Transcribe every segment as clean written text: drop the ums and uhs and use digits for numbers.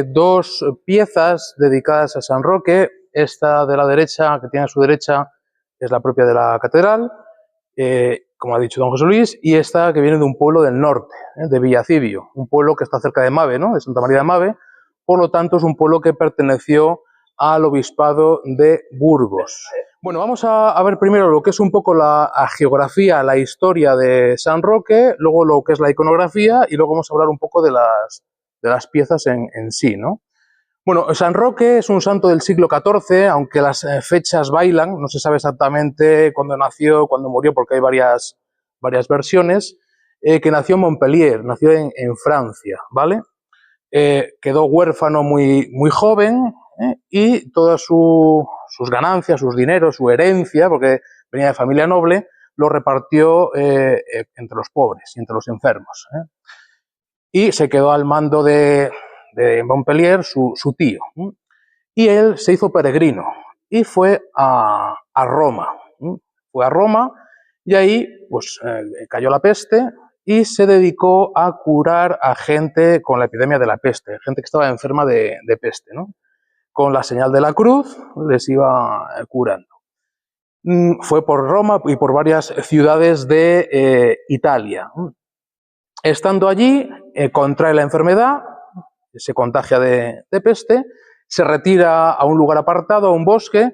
Dos piezas dedicadas a San Roque. Esta de la derecha, que tiene a su derecha, es la propia de la catedral, como ha dicho don José Luis, y esta que viene de un pueblo del norte, de Villacibio, un pueblo que está cerca de Mave, ¿no? De Santa María de Mave. Por lo tanto, es un pueblo que perteneció al obispado de Burgos. Bueno, vamos a ver primero lo que es un poco la geografía, la historia de San Roque, luego lo que es la iconografía y luego vamos a hablar un poco de las piezas en sí, ¿no? Bueno, San Roque es un santo del siglo XIV, aunque las fechas bailan, no se sabe exactamente cuándo nació, cuándo murió, porque hay varias versiones, que nació en Montpellier, nació en Francia, ¿vale? Quedó huérfano muy joven, y todas sus ganancias, sus dineros, su herencia, porque venía de familia noble, lo repartió entre los pobres y entre los enfermos. Y se quedó al mando de Montpellier su tío. Y él se hizo peregrino y fue a Roma. Fue a Roma y ahí pues, cayó la peste y se dedicó a curar a gente con la epidemia de la peste, gente que estaba enferma de peste, ¿no? Con la señal de la cruz les iba curando. Fue por Roma y por varias ciudades de Italia. Estando allí, contrae la enfermedad, se contagia de peste, se retira a un lugar apartado, a un bosque,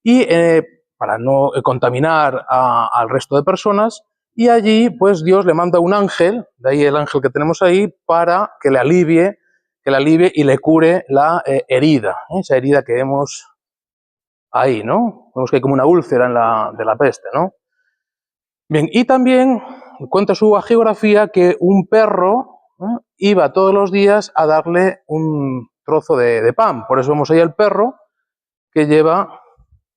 y para no contaminar al resto de personas, y allí pues Dios le manda un ángel, de ahí el ángel que tenemos ahí, para que le alivie y le cure la herida, esa herida que vemos ahí, ¿no? Vemos que hay como una úlcera de la peste, ¿no? Bien, y también cuenta su geografía que un perro iba todos los días a darle un trozo de pan. Por eso vemos ahí el perro que lleva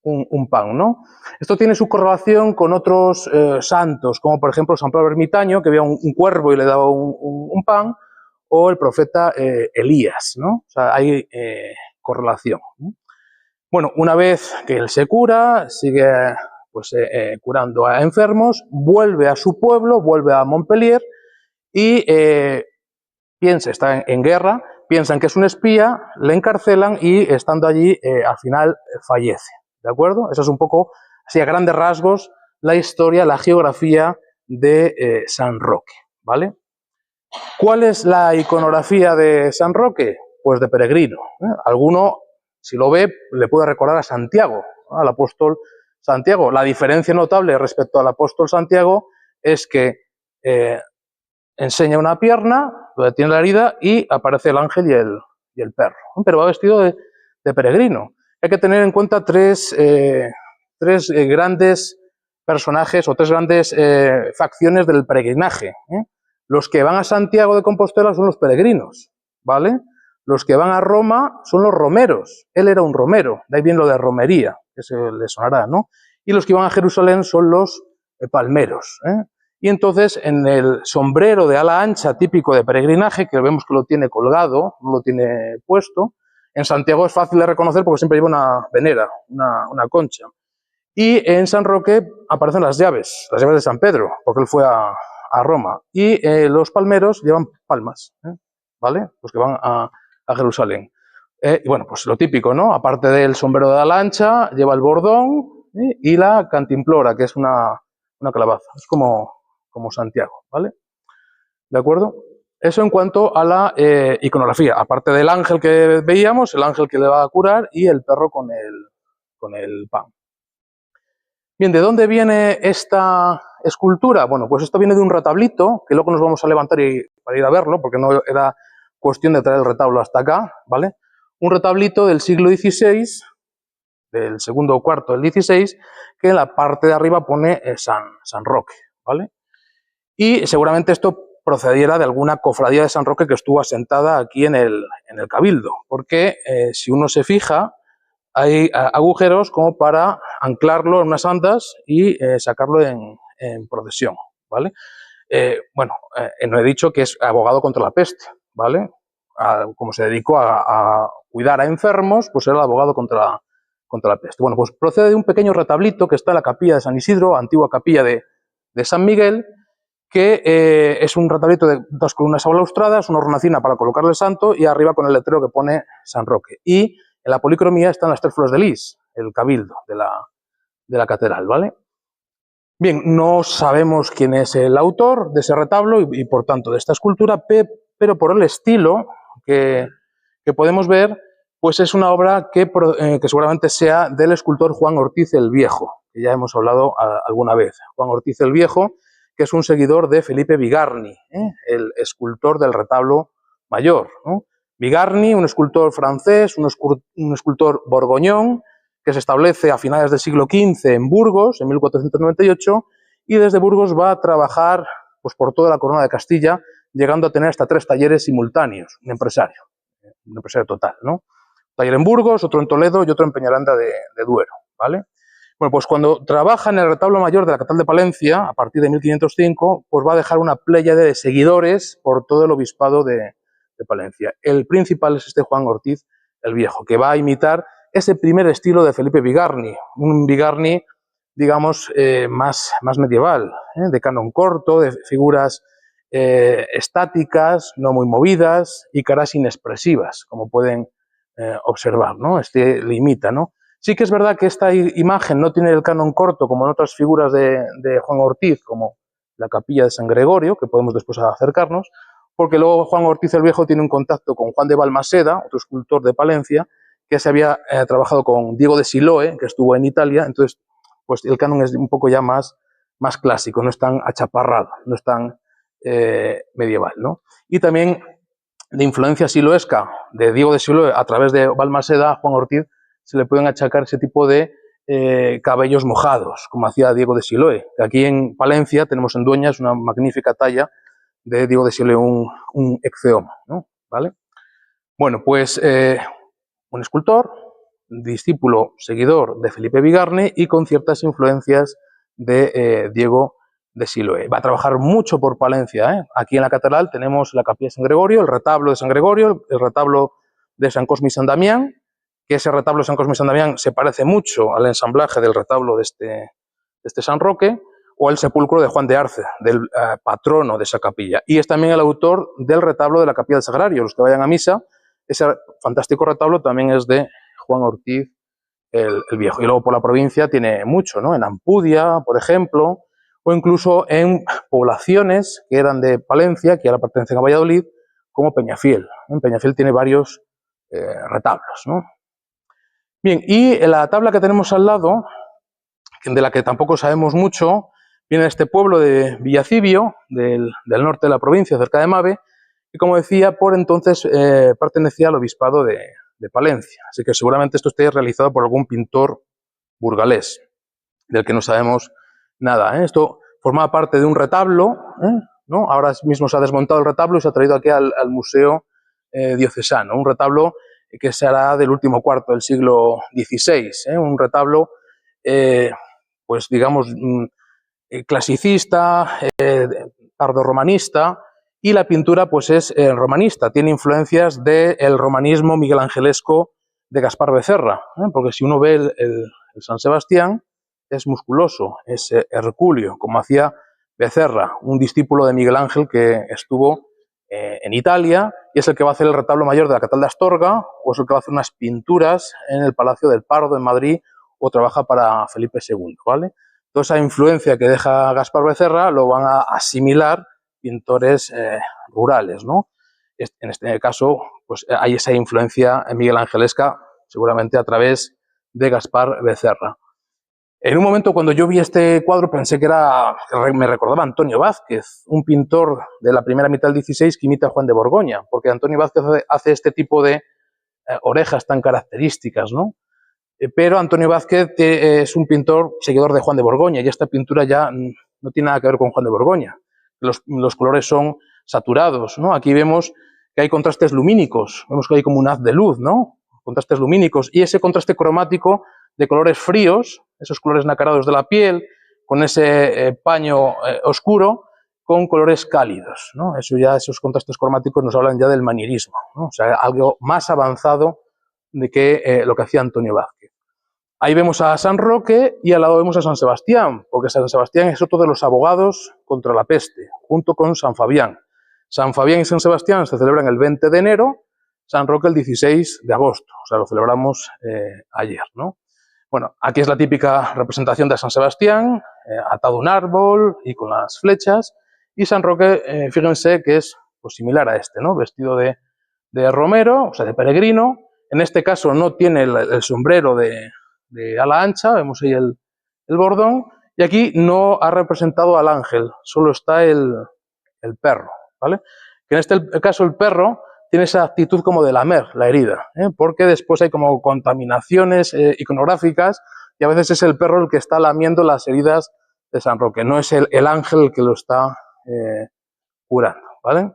un pan, ¿no? Esto tiene su correlación con otros santos, como por ejemplo San Pablo Ermitaño, que veía un cuervo y le daba un pan, o el profeta Elías, ¿no? O sea, hay correlación. Bueno, una vez que él se cura, sigue pues, curando a enfermos, vuelve a su pueblo, vuelve a Montpellier y está en guerra, piensan que es un espía, le encarcelan y estando allí al final fallece, ¿de acuerdo? Esa es un poco, así a grandes rasgos, la historia, la geografía de San Roque, ¿vale? ¿Cuál es la iconografía de San Roque? Pues de peregrino. Alguno, si lo ve, le puede recordar a Santiago, al apóstol Santiago. La diferencia notable respecto al apóstol Santiago es que enseña una pierna, donde tiene la herida, y aparece el ángel y el perro. Pero va vestido de peregrino. Hay que tener en cuenta tres grandes personajes o tres grandes facciones del peregrinaje. Los que van a Santiago de Compostela son los peregrinos, ¿vale? Los que van a Roma son los romeros. Él era un romero, de ahí viene lo de romería, que se le sonará, ¿no? Y los que van a Jerusalén son los palmeros, Y entonces en el sombrero de ala ancha típico de peregrinaje, que vemos que lo tiene colgado, no lo tiene puesto, en Santiago es fácil de reconocer porque siempre lleva una venera, una concha. Y en San Roque aparecen las llaves de San Pedro, porque él fue a Roma. Y los palmeros llevan palmas, ¿vale? Los que van a Jerusalén. Y bueno, pues lo típico, ¿no? Aparte del sombrero de ala ancha, lleva el bordón y la cantimplora, que es una calabaza. Es como Santiago, ¿vale? ¿De acuerdo? Eso en cuanto a la iconografía. Aparte del ángel que veíamos, el ángel que le va a curar y el perro con el pan. Bien, ¿de dónde viene esta escultura? Bueno, pues esto viene de un retablito, que luego nos vamos a levantar para ir a verlo, porque no era cuestión de traer el retablo hasta acá, ¿vale? Un retablito del siglo XVI, del segundo o cuarto del XVI, que en la parte de arriba pone San Roque, ¿vale? Y seguramente esto procediera de alguna cofradía de San Roque que estuvo asentada aquí en el Cabildo, porque si uno se fija, hay agujeros como para anclarlo en unas andas y sacarlo en procesión, ¿vale? No he dicho que es abogado contra la peste, ¿vale? Como se dedicó a cuidar a enfermos, pues era el abogado contra la peste. Bueno, pues procede de un pequeño retablito que está en la capilla de San Isidro, antigua capilla de San Miguel, que es un retablito de 2 columnas abalaustradas, una hornacina para colocarle el santo y arriba con el letrero que pone San Roque. Y en la policromía están las 3 flores de lis, el cabildo de la catedral, ¿vale? Bien, no sabemos quién es el autor de ese retablo y por tanto de esta escultura, pero por el estilo que podemos ver, pues es una obra que seguramente sea del escultor Juan Ortiz el Viejo, que ya hemos hablado alguna vez. Juan Ortiz el Viejo, que es un seguidor de Felipe Bigarny, el escultor del retablo mayor, ¿no? Bigarny, un escultor francés, un escultor borgoñón, que se establece a finales del siglo XV en Burgos, en 1498, y desde Burgos va a trabajar pues, por toda la corona de Castilla, llegando a tener hasta 3 talleres simultáneos, un empresario total, ¿no? Un taller en Burgos, otro en Toledo y otro en Peñaranda de Duero, ¿vale? Bueno, pues cuando trabaja en el retablo mayor de la Catedral de Palencia, a partir de 1505, pues va a dejar una pléyade de seguidores por todo el obispado de Palencia. El principal es este Juan Ortiz el Viejo, que va a imitar ese primer estilo de Felipe Bigarny, un Bigarny, digamos, más medieval, de canon corto, de figuras estáticas, no muy movidas y caras inexpresivas, como pueden observar, ¿no? Este le imita, ¿no? Sí que es verdad que esta imagen no tiene el canon corto como en otras figuras de Juan Ortiz, como la capilla de San Gregorio, que podemos después acercarnos, porque luego Juan Ortiz el Viejo tiene un contacto con Juan de Balmaseda, otro escultor de Palencia, que se había trabajado con Diego de Siloe, que estuvo en Italia, entonces pues el canon es un poco ya más clásico, no es tan achaparrado, no es tan medieval, ¿no? Y también de influencia siloesca de Diego de Siloe a través de Balmaseda, a Juan Ortiz se le pueden achacar ese tipo de cabellos mojados, como hacía Diego de Siloe. Aquí en Palencia tenemos en Dueñas una magnífica talla de Diego de Siloe, un ecceoma, ¿no? ¿Vale? Bueno, pues un escultor, discípulo, seguidor de Felipe Bigarny y con ciertas influencias de Diego de Siloe. Va a trabajar mucho por Palencia, ¿eh? Aquí en la catedral tenemos la capilla de San Gregorio, el retablo de San Gregorio, el retablo de San Cosme y San Damián, que ese retablo de San Cosme y San Damián se parece mucho al ensamblaje del retablo de este San Roque, o el sepulcro de Juan de Arce, del patrono de esa capilla. Y es también el autor del retablo de la capilla del Sagrario. Los que vayan a misa, ese fantástico retablo también es de Juan Ortiz el Viejo. Y luego por la provincia tiene mucho, ¿no? En Ampudia, por ejemplo, o incluso en poblaciones que eran de Palencia, que ahora pertenecen a Valladolid, como Peñafiel. En Peñafiel tiene varios retablos, ¿no? Bien, y en la tabla que tenemos al lado, de la que tampoco sabemos mucho, viene de este pueblo de Villacibio, del norte de la provincia, cerca de Mave, y como decía, por entonces pertenecía al obispado de Palencia. Así que seguramente esto esté realizado por algún pintor burgalés, del que no sabemos nada, ¿eh? Esto formaba parte de un retablo, ¿no? Ahora mismo se ha desmontado el retablo y se ha traído aquí al Museo Diocesano, un retablo que será del último cuarto del siglo XVI, un retablo, pues digamos, clasicista, tardorromanista, y la pintura pues es romanista, tiene influencias del romanismo miguelangelesco de Gaspar Becerra, porque si uno ve el San Sebastián, es musculoso, es hercúleo, como hacía Becerra, un discípulo de Miguel Ángel que estuvo en Italia, y es el que va a hacer el retablo mayor de la Catedral de Astorga, o es el que va a hacer unas pinturas en el Palacio del Pardo en Madrid, o trabaja para Felipe II, ¿vale? Toda esa influencia que deja Gaspar Becerra lo van a asimilar pintores rurales, ¿no? En este caso, pues hay esa influencia miguelangelesca, seguramente a través de Gaspar Becerra. En un momento, cuando yo vi este cuadro, pensé que me recordaba a Antonio Vázquez, un pintor de la primera mitad del XVI que imita a Juan de Borgoña, porque Antonio Vázquez hace este tipo de orejas tan características, ¿no? Pero Antonio Vázquez es un pintor seguidor de Juan de Borgoña, y esta pintura ya no tiene nada que ver con Juan de Borgoña. Los colores son saturados, ¿no? Aquí vemos que hay contrastes lumínicos, vemos que hay como un haz de luz, ¿no? Contrastes lumínicos, y ese contraste cromático de colores fríos, esos colores nacarados de la piel, con ese paño oscuro, con colores cálidos, ¿no? Esos contrastes cromáticos nos hablan ya del manierismo, ¿no? O sea, algo más avanzado de que lo que hacía Antonio Vázquez. Ahí vemos a San Roque y al lado vemos a San Sebastián, porque San Sebastián es otro de los abogados contra la peste, junto con San Fabián. San Fabián y San Sebastián se celebran el 20 de enero, San Roque el 16 de agosto, o sea, lo celebramos ayer, ¿no? Bueno, aquí es la típica representación de San Sebastián, atado a un árbol y con las flechas, y San Roque, fíjense que es pues, similar a este, ¿no? Vestido de romero, o sea, de peregrino. En este caso no tiene el sombrero de ala ancha, vemos ahí el bordón, y aquí no ha representado al ángel, solo está el perro, ¿vale? Que en este caso el perro tiene esa actitud como de lamer la herida, porque después hay como contaminaciones iconográficas y a veces es el perro el que está lamiendo las heridas de San Roque, no es el ángel el que lo está curando, ¿vale?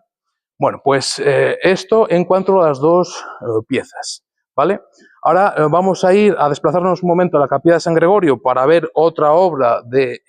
Bueno, pues esto en cuanto a las dos piezas, ¿vale? Ahora vamos a ir a desplazarnos un momento a la Capilla de San Gregorio para ver otra obra de